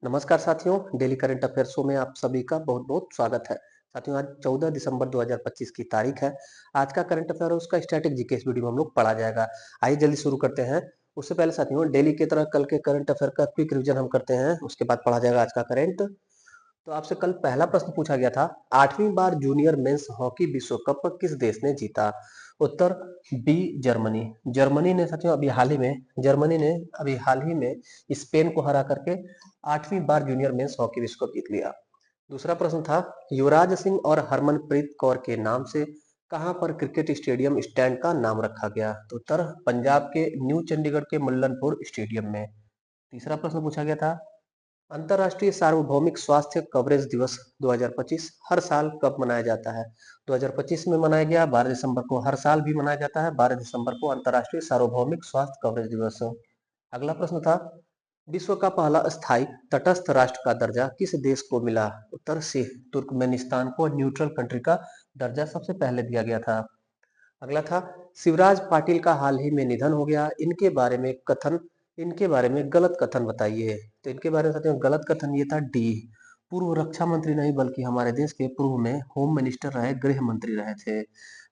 नमस्कार साथियों, daily current affair show में आप सभी का बहुत-बहुत स्वागत है। साथियों, आज 14 दिसंबर 2025 की तारीख है। आज का करंट अफेयर और उसका स्टैटिक जीके इस वीडियो में हम लोग पढ़ा जाएगा। आइए जल्दी शुरू करते हैं। उससे पहले साथियों, डेली की तरह कल के करंट अफेयर का क्विक रिवीजन हम करते हैं, उसके बाद पढ़ा जाएगा आज का करंट। तो आपसे कल पहला प्रश्न पूछा गया था, 8वीं बार जूनियर मेंस हॉकी विश्व कप किस देश ने जीता? उत्तर बी जर्मनी। जर्मनी ने अभी हाल ही में स्पेन को हरा करके 8वीं बार जूनियर मेंस हॉकी विश्व कप जीत लिया। दूसरा प्रश्न था, युवराज सिंह और हरमनप्रीत कौर के नाम से कहां पर क्रिकेट स्टेडियम स्टैंड का नाम रखा गया? तो उत्तर पंजाब के न्यू चंडीगढ़ के मुल्लनपुर स्टेडियम में। तीसरा प्रश्न पूछा गया था, अंतर्राष्ट्रीय सार्वभौमिक स्वास्थ्य कवरेज दिवस 2025 हर साल कब मनाया जाता है? 2025 में मनाया गया 12 दिसंबर को। हर साल भी मनाया जाता है 12 दिसंबर को अंतर्राष्ट्रीय सार्वभौमिक स्वास्थ्य कवरेज दिवस। अगला प्रश्न था, विश्व का पहला स्थायी तटस्थ राष्ट्र का दर्जा किस देश को मिला? उत्तर सी तुर्कमेनिस्तान को न्यूट्रल कंट्री का दर्जा सबसे पहले दिया गया था। अगला था, शिवराज पाटिल का हाल ही में निधन हो गया, इनके बारे में गलत कथन बताइए। तो इनके बारे में साथियों गलत कथन ये था डी, पूर्व रक्षा मंत्री नहीं बल्कि हमारे देश के पूर्व में होम मिनिस्टर रहे, गृह मंत्री रहे थे।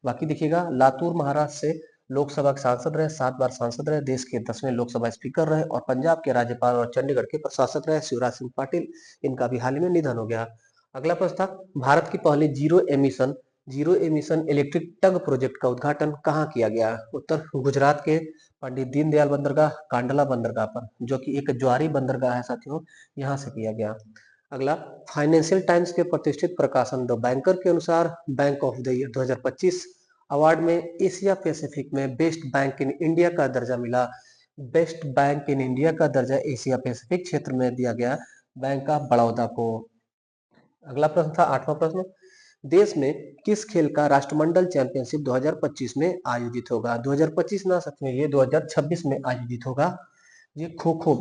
बाकी देखिएगा, लातूर महाराष्ट्र से लोकसभा के सांसद रहे, 7 बार सांसद रहे, देश के 10वें लोकसभा स्पीकर रहे और पंजाब के राज्यपाल और चंडीगढ़ के प्रशासक रहे शिवराज सिंह पाटिल। इनका भी हाल ही में निधन हो गया। अगला प्रश्न था, भारत की पहली जीरो एमिशन इलेक्ट्रिक टग प्रोजेक्ट का उद्घाटन कहाँ किया गया? उत्तर गुजरात के पंडित दीनदयाल बंदरगाह, कांडला बंदरगाह पर, जो कि एक ज्वारी बंदरगाह है साथियों, यहाँ से किया गया। अगला, फाइनेंशियल टाइम्स के प्रतिष्ठित प्रकाशन द बैंकर के अनुसार bank of the year 2025 award में एशिया पैसिफिक में बेस्ट बैंक इन इंडिया का दर्जा मिला। बेस्ट बैंक इन इंडिया का दर्जा एशिया पैसिफिक क्षेत्र में दिया गया बैंक ऑफ बड़ौदा को। अगला प्रश्न था, आठवां प्रश्न, देश में किस खेल का राष्ट्रमंडल चैंपियनशिप 2025 में आयोजित होगा? 2025 ना साथियों, ये 2026 में आयोजित होगा। ये खो खो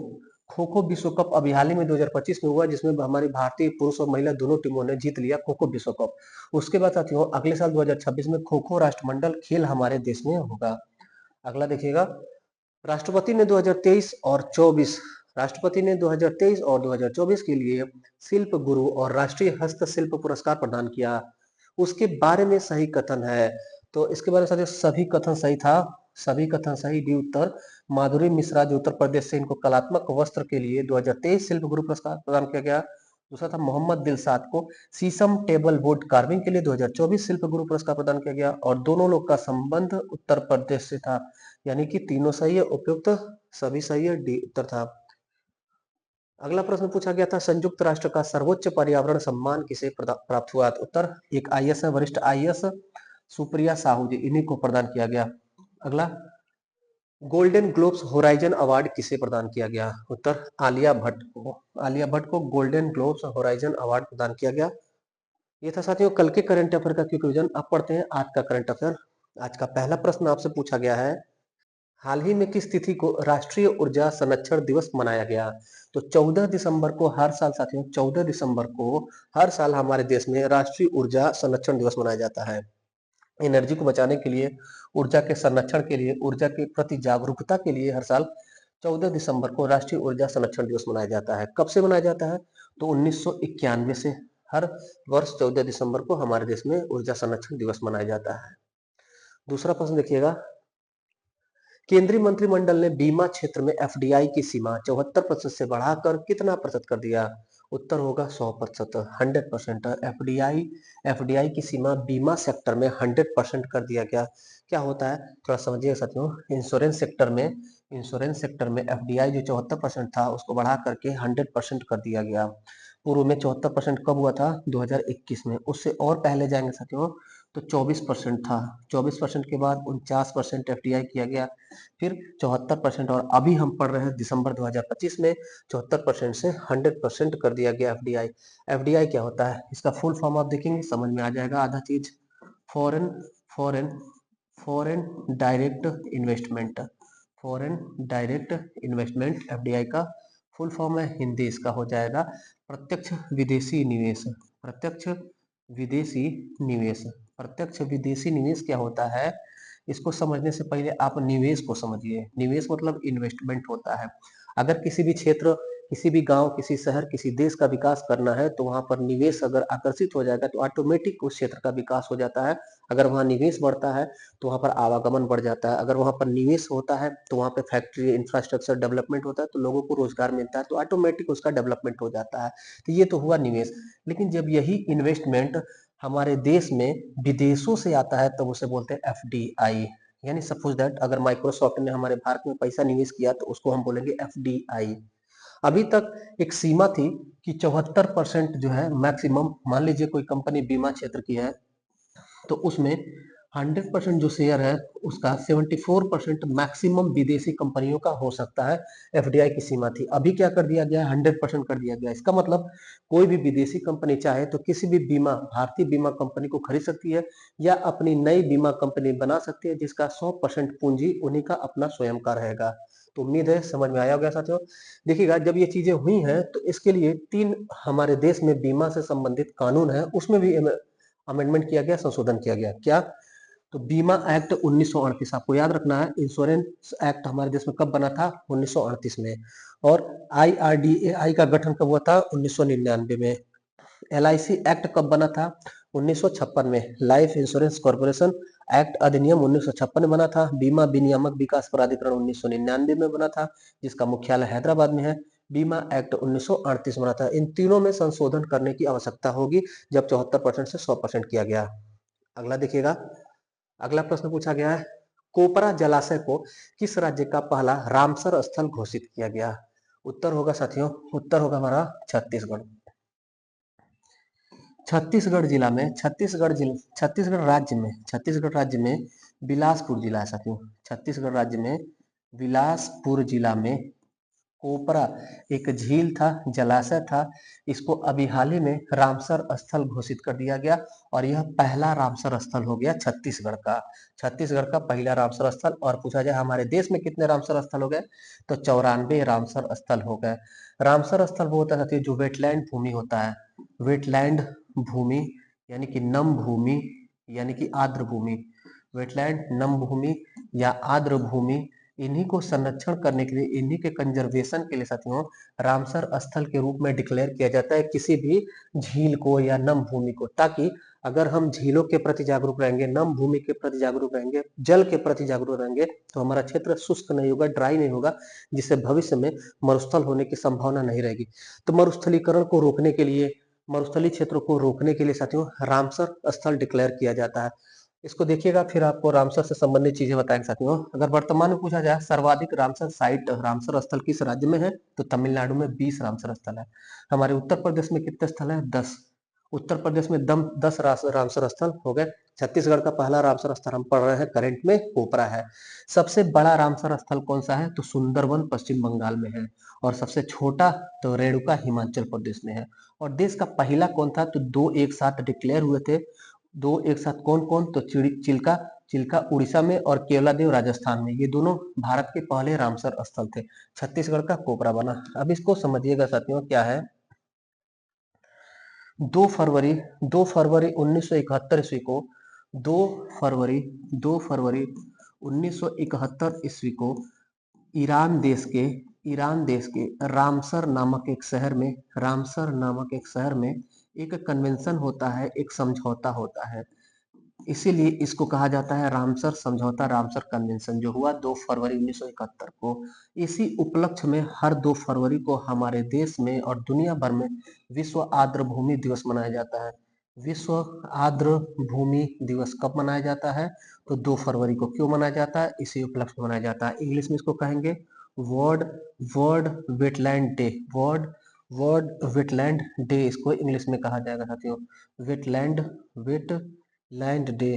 खो खो विश्व कप अभी हाल ही में 2025 में हुआ, जिसमें हमारी भारतीय पुरुष और महिला दोनों टीमों ने जीत लिया खो खो विश्व कप। उसके बाद साथियों अगले साल 2026 में खो खो राष्ट्रमंडल खेल हमारे देश में होगा। अगला देखिएगा, राष्ट्रपति ने 2023 और 24 राष्ट्रपति ने 2023 और 2024 के लिए शिल्प गुरु और राष्ट्रीय हस्तशिल्प पुरस्कार प्रदान किया। उसके बारे में सही कथन है? तो इसके बारे में साथियों सभी कथन सही था, सभी कथन सही। डी उत्तर, माधुरी मिश्रा जो उत्तर प्रदेश से, इनको कलात्मक वस्त्र के लिए 2023 शिल्प गुरु पुरस्कार प्रदान किया गया। दूसरा था, मोहम्मद दिलसाद को शीशम टेबल वुड कार्विंग के लिए 2024 शिल्प गुरु पुरस्कार प्रदान किया गया और दोनों लोग का संबंध उत्तर प्रदेश से था। यानी कि तीनों सही है, उपयुक्त सभी सही है, डी उत्तर था। अगला प्रश्न पूछा गया था, संयुक्त राष्ट्र का सर्वोच्च पर्यावरण सम्मान किसे प्राप्त हुआ? उत्तर एक आईएएस है, वरिष्ठ आईएएस सुप्रिया साहू जी, इन्हीं को प्रदान किया गया। अगला, गोल्डन ग्लोब्स होराइजन अवार्ड किसे प्रदान किया गया? उत्तर आलिया भट्ट को गोल्डन ग्लोब्स होराइजन अवार्ड प्रदान किया गया। ये था साथियों कल के करंट अफेयर का क्विक रिवीजन। अब पढ़ते हैं आज का करंट अफेयर। आज का पहला प्रश्न आपसे पूछा गया है, हाल ही में किस तिथि को राष्ट्रीय ऊर्जा संरक्षण दिवस मनाया गया? तो 14 दिसंबर को हर साल साथियों, 14 दिसंबर को हर साल हमारे देश में राष्ट्रीय ऊर्जा संरक्षण दिवस मनाया जाता है। एनर्जी को बचाने के लिए, ऊर्जा के संरक्षण के लिए, ऊर्जा के प्रति जागरूकता के लिए हर साल 14 दिसंबर को राष्ट्रीय ऊर्जा संरक्षण दिवस मनाया जाता है। कब से मनाया जाता है? तो 1991 से हर वर्ष 14 दिसंबर को हमारे देश में ऊर्जा संरक्षण दिवस मनाया जाता है। दूसरा प्रश्न देखिएगा, केंद्रीय मंत्रिमंडल ने बीमा क्षेत्र में एफडीआई की सीमा 74% से बढ़ाकर कितना प्रतिशत कर दिया? उत्तर होगा 100%, 100%। एफडीआई की सीमा बीमा सेक्टर में 100% कर दिया गया। क्या होता है थोड़ा समझिए साथियों, इंश्योरेंस सेक्टर में एफडीआई जो 74% था उसको बढ़ा करके 100% कर दिया गया। पूर्व में 74% कब हुआ था? 2021 में। उससे और पहले जाएंगे साथियों तो 24% था। 24% के बाद 49% एफडीआई किया गया, फिर 74%, और अभी हम पढ़ रहे हैं दिसंबर 2025 में 74% से 100% कर दिया गया एफडीआई। एफडीआई क्या होता है? इसका फुल फॉर्म आप देखेंगे समझ में आ जाएगा आधा चीज। Foreign foreign foreign direct investment, foreign direct investment FDI का फुल फॉर्म है। हिंदी इसका हो जाएगा प्रत्यक्ष विदेशी निवेश। प्रत्यक्ष विदेशी निवेश, प्रत्यक्ष विदेशी निवेश क्या होता है? इसको समझने से पहले आप निवेश को समझिए। निवेश मतलब इन्वेस्टमेंट होता है। अगर किसी भी क्षेत्र किसी भी गांव, किसी शहर, किसी देश का विकास करना है तो वहां पर निवेश अगर आकर्षित हो जाएगा तो ऑटोमेटिक उस क्षेत्र का विकास हो जाता है। अगर वहां निवेश बढ़ता है तो वहां पर आवागमन बढ़ जाता है। अगर वहां पर निवेश होता है तो वहां पे फैक्ट्री इंफ्रास्ट्रक्चर डेवलपमेंट होता है तो लोगों को रोजगार मिलता है, तो ऑटोमेटिक उसका डेवलपमेंट हो जाता है। तो ये तो हुआ निवेश। लेकिन जब यही इन्वेस्टमेंट हमारे देश में विदेशों से आता है तब उसे बोलते हैं एफडीआई। यानी सपोज दैट अगर माइक्रोसॉफ्ट ने हमारे भारत में पैसा निवेश किया तो उसको हम बोलेंगे एफडीआई। अभी तक एक सीमा थी कि 74% जो है मैक्सिमम, मान लीजिए कोई कंपनी बीमा क्षेत्र की है तो उसमें 100% जो शेयर है उसका 74% मैक्सिमम विदेशी कंपनियों का हो सकता है। एफडीआई की सीमा थी, अभी क्या कर दिया गया है, 100% कर दिया गया। इसका मतलब कोई भी विदेशी कंपनी चाहे तो किसी भी बीमा, भारतीय बीमा कंपनी को खरीद सकती है या अपनी नई बीमा कंपनी बना सकती है जिसका 100% पूंजी उन्हीं का अपना स्वयं का रहेगा। तो उम्मीद है समझ में आया होगा साथियों। देखिएगा जब ये चीजें हुई हैं तो इसके लिए 3 हमारे देश में बीमा से संबंधित कानून है, उसमें भी अमेंडमेंट किया गया, संशोधन किया गया। क्या? तो बीमा एक्ट 1938 आपको याद रखना है। इंश्योरेंस एक्ट हमारे देश में कब बना था? 1938 में। और आईआरडीएआई का गठन कब हुआ था? 1999 में। एलआईसी एक्ट कब बना था? 1956 में। लाइफ इंश्योरेंस कॉर्पोरेशन एक्ट अधिनियम 1956 में बना था। बीमा विनियामक विकास प्राधिकरण 1999 में बना था जिसका मुख्यालय हैदराबाद में है। बीमा एक्ट 1938 में बना था। इन तीनों में संशोधन करने की आवश्यकता होगी जब 74% से 100% किया गया। अगला देखिएगा, अगला प्रश्न पूछा गया है, कोपरा जलाशय को किस राज्य का पहला रामसर स्थल घोषित किया गया? उत्तर होगा साथियों, उत्तर होगा हमारा छत्तीसगढ़। छत्तीसगढ़ जिला में, छत्तीसगढ़ राज्य में बिलासपुर जिला है साथियों। छत्तीसगढ़ राज्य में बिलासपुर जिला में कोपरा एक झील था, जलाशय था। इसको अभी हाल ही में रामसर स्थल घोषित कर दिया गया और यह पहला रामसर स्थल हो गया छत्तीसगढ़ का। छत्तीसगढ़ का पहला रामसर स्थल। और पूछा जाए हमारे देश में कितने रामसर स्थल हो गए, तो 94 रामसर स्थल हो गए। रामसर स्थल वो होता है जो वेटलैंड भूमि होता है, वेटलैंड भूमि यानी कि नम भूमि, यानी कि आर्द्र भूमि। वेटलैंड, नम भूमि या आर्द्र भूमि, इन्हीं को संरक्षण करने के लिए, इन्हीं के कंजर्वेशन के लिए साथियों रामसर स्थल के रूप में डिक्लेयर किया जाता है किसी भी झील को या नम भूमि को, ताकि अगर हम झीलों के प्रति जागरूक रहेंगे, नम भूमि के प्रति जागरूक रहेंगे, जल के प्रति जागरूक रहेंगे तो हमारा क्षेत्र शुष्क नहीं होगा, ड्राई नहीं होगा, जिससे भविष्य में मरुस्थल होने की संभावना नहीं रहेगी। तो मरुस्थलीकरण को रोकने के लिए, मरुस्थलीय क्षेत्रों को रोकने के लिए साथियों रामसर स्थल डिक्लेयर किया जाता है। इसको देखिएगा, फिर आपको रामसर से संबंधित चीजें बताएंगे साथियों। अगर वर्तमान में पूछा जाए सर्वाधिक रामसर साइट, रामसर स्थल किस राज्य में है, तो तमिलनाडु में 20 रामसर स्थल है। हमारे उत्तर प्रदेश में कितने स्थल है? 10। उत्तर प्रदेश में 10 रामसर स्थल हो गए। छत्तीसगढ़ का पहला रामसर स्थल हम पढ़ रहे हैं करंट में, कोपरा है। सबसे बड़ा रामसर स्थल कौन सा है, तो सुंदरवन पश्चिम बंगाल में है। और सबसे छोटा तो रेणुका हिमाचल प्रदेश में है। और देश का पहला कौन था, तो 2 एक साथ डिक्लेयर हुए थे। 2 एक साथ कौन कौन, तो चिल्का, चिल्का उड़ीसा में और केवलादेव राजस्थान में। ये दोनों भारत के पहले रामसर स्थल थे। छत्तीसगढ़ का कोपरा बना। अब इसको समझिएगा साथियों, क्या है, 2 फरवरी 1971 ईस्वी को, 2 फरवरी 1971 ईस्वी को ईरान देश के रामसर नामक एक शहर में, रामसर नामक एक शहर में एक कन्वेंशन होता है, एक समझौता होता है। इसीलिए इसको कहा जाता है रामसर समझौता, रामसर कन्वेंशन, जो हुआ 2 फरवरी 1971 को। इसी उपलक्ष्य में हर 2 फरवरी को हमारे देश में और दुनिया भर में विश्व आर्द्र भूमि दिवस मनाया जाता है। विश्व आर्द्र भूमि दिवस कब मनाया जाता है, तो 2 फरवरी को। क्यों मनाया जाता है? इसी उपलक्ष्य में मनाया जाता है। इंग्लिश में इसको कहेंगे world world wetland day, world wetland day इसको इंग्लिश में कहा जाएगा साथियों। Wetland day,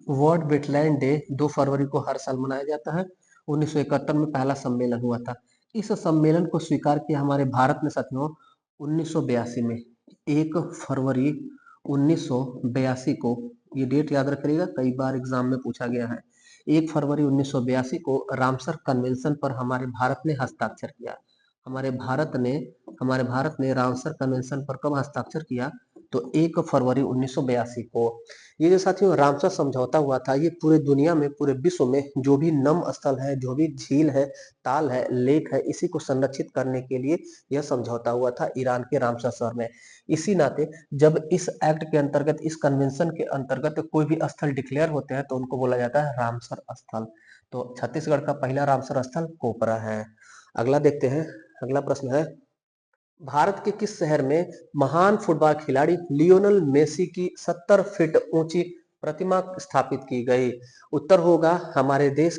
world wetland day 2 फरवरी को हर साल मनाया जाता है। 1971 में पहला सम्मेलन हुआ था। इस सम्मेलन को स्वीकार किया हमारे भारत ने साथियों 1982 में। 1 फरवरी 1982 को, ये डेट याद रखिएगा, कई बार एग्जाम में पूछा गया है। 1 फरवरी 1982 को रामसर कन्वेंशन पर हमारे भारत ने हस्ताक्षर किया। हमारे भारत ने रामसर कन्वेंशन पर कब हस्ताक्षर किया, तो 1 फरवरी 1982 को। ये जो साथियों रामसर समझौता हुआ था, ये पूरे दुनिया में, पूरे विश्व में जो भी नम स्थल है, जो भी झील है, ताल है, लेक है, इसी को संरक्षित करने के लिए यह समझौता हुआ था ईरान के रामसर शहर में। इसी नाते जब इस एक्ट के अंतर्गत, इस कन्वेंशन के अंतर्गत कोई भी स्थल डिक्लेयर होते हैं तो उनको बोला जाता है रामसर स्थल। तो छत्तीसगढ़ का पहला रामसर स्थल कोपरा है। अगला देखते हैं। अगला प्रश्न है, भारत के किस शहर में महान फुटबॉल खिलाड़ी लियोनेल मेसी की 70 फीट ऊंची प्रतिमा स्थापित की गई? उत्तर होगा हमारे देश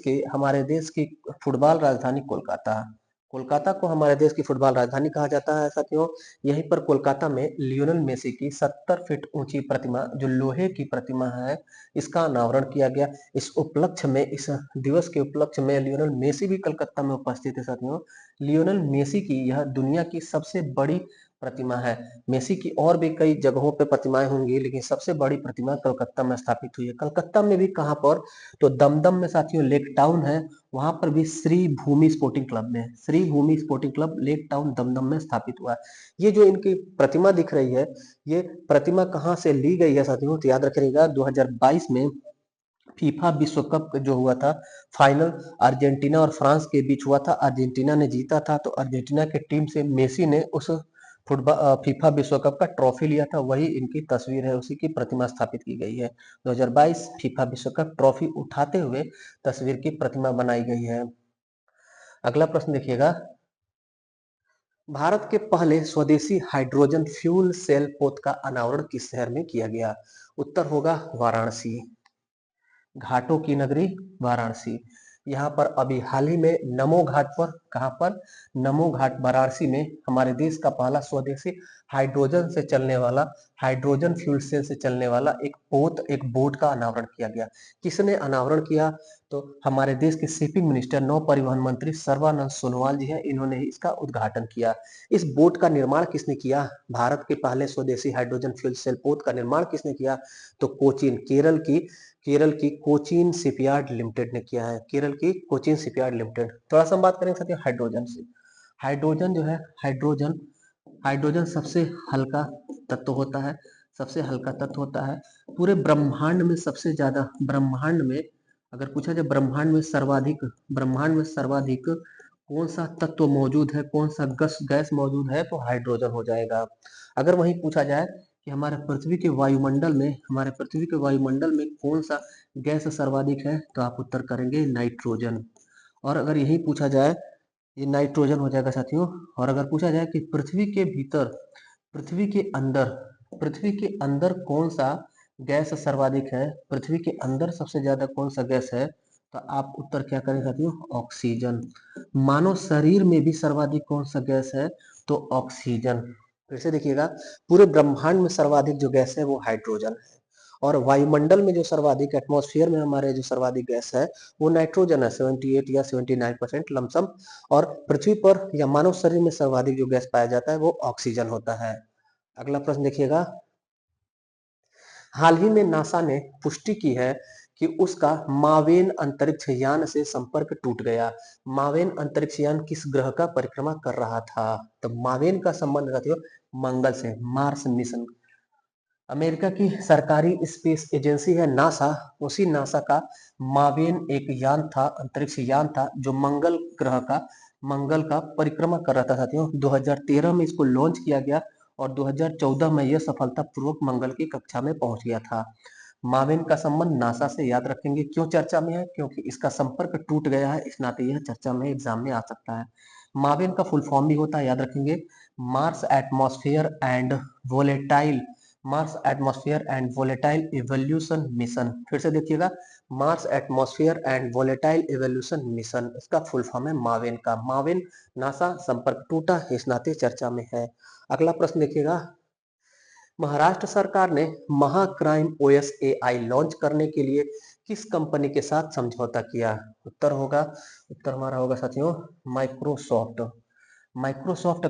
की फुटबॉल राजधानी कोलकाता। कोलकाता को हमारे देश की फुटबॉल राजधानी कहा जाता है साथियों। यहीं पर कोलकाता में लियोनेल मेसी की 70 फीट ऊंची प्रतिमा, जो लोहे की प्रतिमा है, इसका अनावरण किया गया। इस दिवस के उपलक्ष्य में लियोनेल मेसी भी कलकत्ता में उपस्थित है साथियों। लियोनेल मेसी की यह दुनिया की सबसे बड़ी प्रतिमा है। मेसी की और भी कई जगहों पे प्रतिमाएं होंगी, लेकिन सबसे बड़ी प्रतिमा कलकत्ता में स्थापित हुई है। कलकत्ता में भी कहां पर? तो दमदम में साथियों लेक टाउन है, वहां पर भी श्री भूमि स्पोर्टिंग क्लब में, Shri Bhumi sporting club lake town Dumdum में स्थापित हुआ है। ये जो इनकी प्रतिमा दिख रही है, ये प्रतिमा कहां से ली गई है साथियों? तो याद रखिएगा 2022 में फीफा विश्व कप जो हुआ था, फाइनल अर्जेंटीना और फ्रांस के बीच हुआ था। अर्जेंटीना ने जीता था, तो अर्जेंटीना की टीम से मेसी ने उस फुटबॉल फीफा विश्व कप का ट्रॉफी लिया था, वही इनकी तस्वीर है, उसी की प्रतिमा स्थापित की गई है। 2022 फीफा विश्व कप ट्रॉफी उठाते हुए तस्वीर की प्रतिमा बनाई गई है। अगला प्रश्न देखिएगा, भारत के पहले स्वदेशी हाइड्रोजन फ्यूल सेल पोत का अनावरण किस शहर में किया गया? उत्तर होगा वाराणसी। घाटों की नगरी वाराणसी। यहाँ पर अभी हाल ही में नमो घाट पर, कहाँ पर? नमो घाट वाराणसी में हमारे देश का पहला स्वदेशी हाइड्रोजन से चलने वाला, हाइड्रोजन फ्यूल सेल से चलने वाला एक बोट का अनावरण किया गया। किसने अनावरण किया? तो हमारे देश के शिपिंग मिनिस्टर, नौ परिवहन मंत्री सर्बानंद सोनोवाल जी हैं, इन्होंने ही इसका उद्घाटन किया। इस बोट का निर्माण किसने किया? भारत के पहले स्वदेशी हाइड्रोजन फ्यूल सेल पोत का निर्माण किसने किया? तो कोचीन, केरल की कोचीन शिपयार्ड लिमिटेड ने किया है। केरल की कोचीन शिपयार्ड लिमिटेड। थोड़ा सा हम बात करेंगे साथियों हाइड्रोजन से। हाइड्रोजन जो है, हाइड्रोजन सबसे हल्का तत्व होता है, सबसे हल्का तत्व होता है। पूरे ब्रह्मांड में सबसे ज्यादा, ब्रह्मांड में अगर पूछा जाए ब्रह्मांड में सर्वाधिक कौन सा तत्व मौजूद है, कौन सा गैस मौजूद है, तो हाइड्रोजन हो जाएगा। अगर वहीं पूछा जाए कि हमारे पृथ्वी के वायुमंडल में कौन सा गैस सर्वाधिक है, तो आप उत्तर करेंगे नाइट्रोजन। और अगर यही पूछा जाए, ये नाइट्रोजन हो जाएगा साथियों। और अगर पूछा जाए कि पृथ्वी के अंदर कौन सा गैस सर्वाधिक है, पृथ्वी के अंदर सबसे ज्यादा कौन सा गैस है, तो आप उत्तर क्या करें साथियों? ऑक्सीजन। मानव शरीर में भी सर्वाधिक कौन सा गैस है, तो ऑक्सीजन। फिर से देखिएगा, पूरे ब्रह्मांड में सर्वाधिक जो गैस है वो हाइड्रोजन है। और वायुमंडल में जो सर्वाधिक, एटमॉस्फेयर में हमारे जो सर्वाधिक गैस है वो नाइट्रोजन है, 78 या 79% लमसम। और पृथ्वी पर या मानव शरीर में सर्वाधिक जो गैस पाया जाता है वो ऑक्सीजन होता है। अगला प्रश्न देखिएगा, हाल ही में नासा ने पुष्टि की है कि उसका मावेन अंतरिक्ष यान से संपर्क टूट गया। मावेन अंतरिक्ष यान किस ग्रह का परिक्रमा कर रहा था? तो मावेन का संबंध साथियों मंगल से, मार्स मिशन। अमेरिका की सरकारी स्पेस एजेंसी है नासा, उसी नासा का मावेन एक यान था, अंतरिक्ष यान था, जो मंगल का परिक्रमा कर रहा था साथियों। 2013 में इसको लॉन्च किया गया और 2014 में यह सफलतापूर्वक मंगल की कक्षा में पहुंच गया था। मावेन का संबंध नासा से याद रखेंगे। क्यों चर्चा में है? क्योंकि इसका संपर्क टूट गया है, इस नाते यह चर्चा में एग्जाम में आ सकता है। मावेन का फुल फॉर्म भी होता है, याद रखेंगे, Mars atmosphere and volatile evolution mission. फिर से देखिएगा, Mars atmosphere and volatile evolution mission, इसका फुल फॉर्म है मावेन का। मावेन, नासा, संपर्क टूटा, इस नाते चर्चा में है। अगला प्रश्न देखिएगा, महाराष्ट्र सरकार ने महाक्राइम ओएस एआई लॉन्च करने के लिए किस कंपनी के साथ समझौता किया? उत्तर हमारा होगा साथियों माइक्रोसॉफ्ट। माइक्रोसॉफ्ट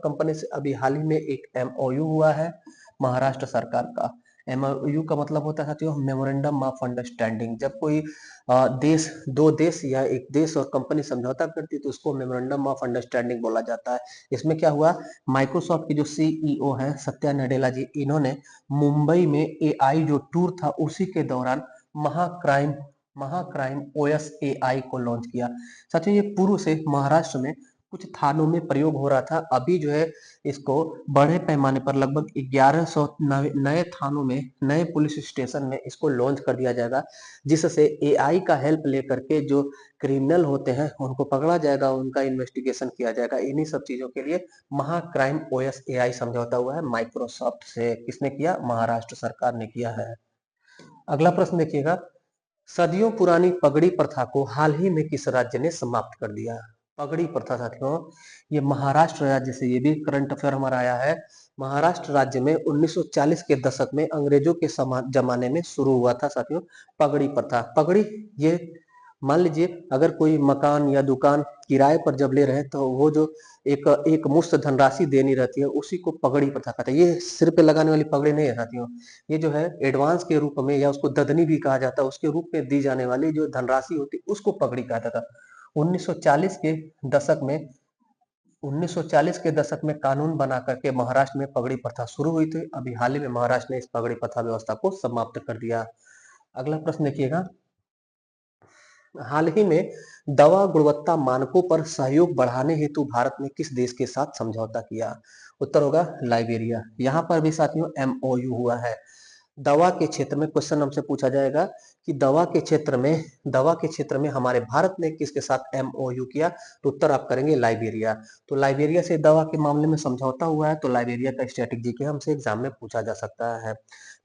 कंपनी से अभी हाल ही में एक एमओयू हुआ है महाराष्ट्र सरकार का। एमओयू का मतलब होता है साथियों मेमोरेंडम ऑफ अंडरस्टैंडिंग। जब कोई देश, दो देश या एक देश और कंपनी समझौता करती है तो उसको मेमोरेंडम ऑफ अंडरस्टैंडिंग बोला जाता है। इसमें क्या हुआ, माइक्रोसॉफ्ट के जो सीईओ है सत्या नडेला जी, इन्होंने मुंबई में एआई जो टूर था उसी के दौरान महाक्राइम महाक्राइम ओएस एआई को लॉन्च किया। साथियों ये पूर्व से महाराष्ट्र में कुछ थानों में प्रयोग हो रहा था, अभी जो है इसको बड़े पैमाने पर लगभग 1100 नए थानों में, नए पुलिस स्टेशन में इसको लॉन्च कर दिया जाएगा, जिससे एआई का हेल्प लेकर के जो क्रिमिनल होते हैं उनको पकड़ा जाएगा, उनका इन्वेस्टिगेशन किया जाएगा। इन्हीं सब चीजों के लिए महाक्राइम ओएस एआई समझौता हुआ है माइक्रोसॉफ्ट से। किसने किया? महाराष्ट्र सरकार ने किया है। अगला प्रश्न देखिएगा, सदियों पुरानी पगड़ी प्रथा को हाल ही में किस राज्य ने समाप्त कर दिया? पगड़ी प्रथा साथियों ये महाराष्ट्र राज्य से, ये भी करंट अफेयर हमारा आया है। महाराष्ट्र राज्य में 1940 के दशक में अंग्रेजों के जमाने में शुरू हुआ था साथियों पगड़ी प्रथा। पगड़ी ये मान लीजिए अगर कोई मकान या दुकान किराए पर जब ले रहे हैं तो वो जो एक एक मुश्त धनराशि देनी रहती है उसी को पगड़ी प्रथा कहते हैं। ये सिर पे लगाने वाली पगड़ी नहीं है साथियों, ये जो है एडवांस के रूप में या उसको ददनी भी कहा जाता है, उसके रूप में दी जाने वाली जो धनराशि होती है उसको पगड़ी कहता था। 1940 के दशक में 1940 के दशक में कानून बना करके महाराष्ट्र में पगड़ी प्रथा शुरू हुई थी। अभी हाल ही में महाराष्ट्र ने इस पगड़ी प्रथा व्यवस्था को समाप्त कर दिया। अगला प्रश्न देखिएगा, हाल ही में दवा गुणवत्ता मानकों पर सहयोग बढ़ाने हेतु भारत ने किस देश के साथ समझौता किया? उत्तर होगा लाइबेरिया। यहाँ पर भी साथियों एमओयू हुआ है। दवा के क्षेत्र में क्वेश्चन हमसे पूछा जाएगा कि दवा के क्षेत्र में हमारे भारत ने किसके साथ एमओयू किया, तो उत्तर आप करेंगे लाइबेरिया। तो लाइबेरिया से दवा के मामले में समझौता हुआ है, तो लाइबेरिया का स्टैटिक जीके हमसे एग्जाम में पूछा जा सकता है।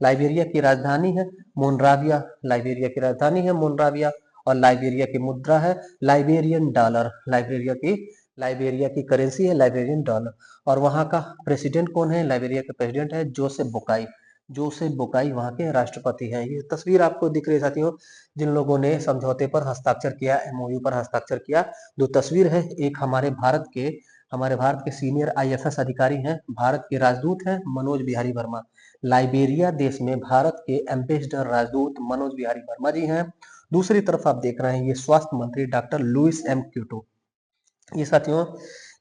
लाइबेरिया की राजधानी है मोनराविया, लाइबेरिया की राजधानी है मोनराविया, और लाइबेरिया की मुद्रा है लाइबेरियन डॉलर। लाइबेरिया की करेंसी है लाइबेरियन डॉलर। और वहां का प्रेसिडेंट कौन है? लाइबेरिया का प्रेसिडेंट है जोसेफ बोकाई। जोसेफ बोकाई वहां के राष्ट्रपति हैं। ये तस्वीर आपको दिख रही है साथियों, जिन लोगों ने समझौते पर हस्ताक्षर किया, एमओयू पर हस्ताक्षर किया। दो तस्वीर है, एक हमारे भारत के सीनियर आईएफएस अधिकारी हैं, भारत के राजदूत हैं मनोज बिहारी वर्मा। लाइबेरिया देश में भारत के एम्बेसडर राजदूत मनोज बिहारी वर्मा जी हैं। दूसरी तरफ आप देख रहे हैं ये स्वास्थ्य मंत्री डॉक्टर लुइस एम क्यूटो। ये साथियों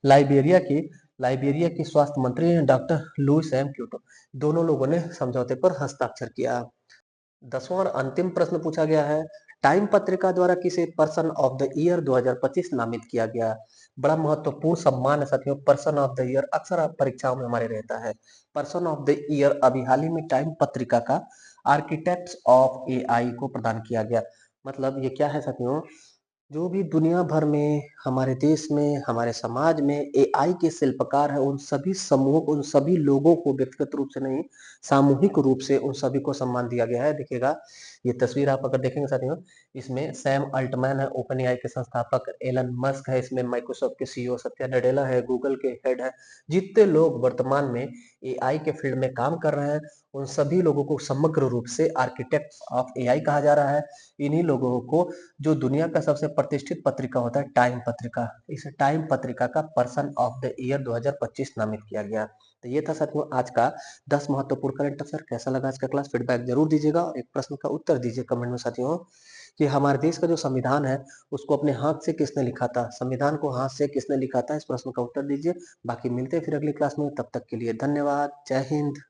लाइबेरिया की स्वास्थ्य मंत्री हैं डॉक्टर लुइस एम क्यूटो। दोनों लोगों ने समझौते पर हस्ताक्षर किया। 10वां और अंतिम प्रश्न पूछा गया है, टाइम पत्रिका द्वारा किसे पर्सन ऑफ द ईयर 2025 नामित किया गया? बड़ा महत्वपूर्ण सम्मान है साथियों, पर्सन ऑफ द ईयर अक्सर परीक्षाओं में हमारे रहता है। पर्सन ऑफ द ईयर अभी हाल ही में टाइम पत्रिका का आर्किटेक्ट्स ऑफ एआई को प्रदान किया गया। मतलब ये क्या है साथियों, जो भी दुनिया भर में, हमारे देश में, हमारे समाज में एआई के शिल्पकार है, उन सभी समूहों को, उन सभी लोगों को व्यक्तिगत रूप से नहीं, सामूहिक रूप से उन सभी को सम्मान दिया गया है। देखिएगा ये तस्वीर आप अगर देखेंगे साथियों, इसमें सैम अल्टमैन है, ओपन एआई के संस्थापक, एलन मस्क है, इसमें माइक्रोसॉफ्ट के सीईओ सत्या नडेला है, गूगल के हेड है। जितने लोग वर्तमान में एआई के फील्ड में काम कर रहे हैं उन सभी लोगों को समग्र रूप से आर्किटेक्ट्स ऑफ एआई कहा जा रहा है। इन्हीं लोगों को जो दुनिया का सबसे प्रतिष्ठित पत्रिका होता है टाइम पत्रिका, इस टाइम पत्रिका का पर्सन ऑफ द ईयर 2025 नामित किया गया। तो ये था साथियों आज का 10 महत्वपूर्ण करंट अफेयर। कैसा लगा आज का क्लास? फीडबैक जरूर दीजिएगा और एक प्रश्न का उत्तर दीजिए कमेंट में साथियों, कि हमारे देश का जो संविधान है उसको अपने हाथ से किसने लिखा था? संविधान को हाथ से किसने लिखा था? इस प्रश्न का उत्तर दीजिए। बाकी मिलते हैं फिर अगली क्लास में, तब तक के लिए धन्यवाद। जय हिंद।